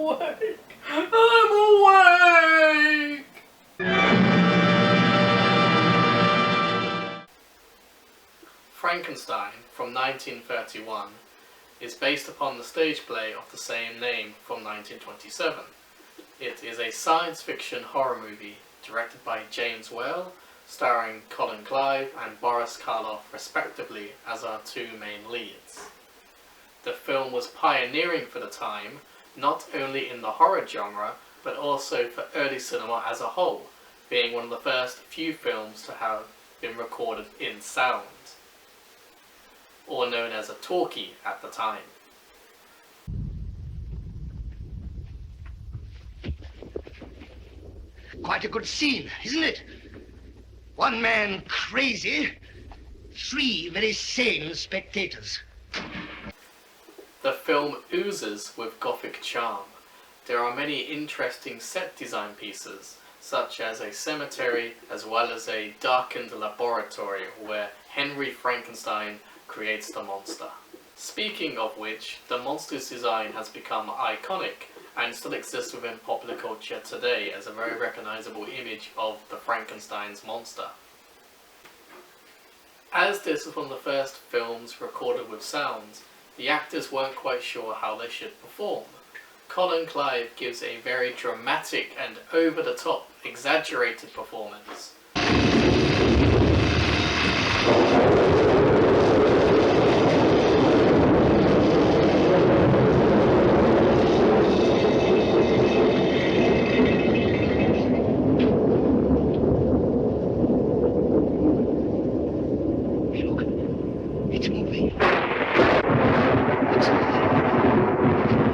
awake! I'm awake! Frankenstein from 1931 is based upon the stage play of the same name from 1927. It is a science fiction horror movie directed by James Whale, starring Colin Clive and Boris Karloff respectively as our two main leads. The film was pioneering for the time, not only in the horror genre, but also for early cinema as a whole, being one of the first few films to have been recorded in sound, or known as a talkie at the time. Quite a good scene, isn't it? One man crazy, three very sane spectators. The film oozes with Gothic charm. There are many interesting set design pieces, such as a cemetery as well as a darkened laboratory where Henry Frankenstein creates the monster. Speaking of which, the monster's design has become iconic and still exists within popular culture today as a very recognizable image of the Frankenstein's monster. As this was one of the first films recorded with sound, the actors weren't quite sure how they should perform. Colin Clive gives a very dramatic and over-the-top, exaggerated performance. It's moving.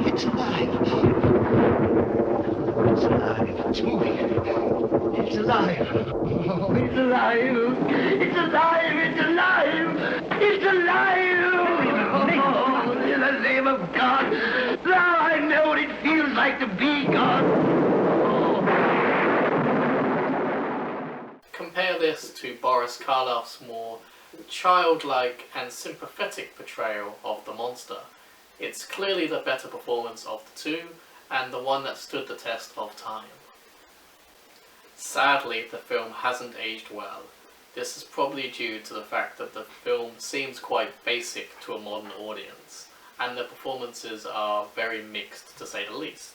It's alive. It's alive. It's moving. It's alive. Oh, it's alive. It's alive. It's alive. It's alive. Oh, in the name of God. Now I know what it feels like to be God. Compare this to Boris Karloff's more childlike and sympathetic portrayal of the monster. It's clearly the better performance of the two, and the one that stood the test of time. Sadly, the film hasn't aged well. This is probably due to the fact that the film seems quite basic to a modern audience, and the performances are very mixed to say the least.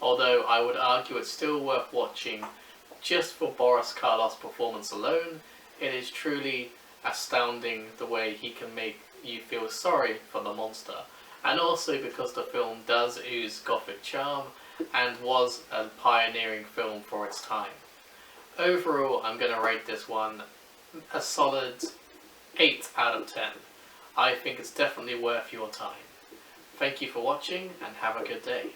Although I would argue it's still worth watching just for Boris Karloff's performance alone. It is truly astounding the way he can make you feel sorry for the monster, and also because the film does ooze Gothic charm and was a pioneering film for its time. Overall, I'm going to rate this one a solid 8 out of 10. I think it's definitely worth your time. Thank you for watching and have a good day.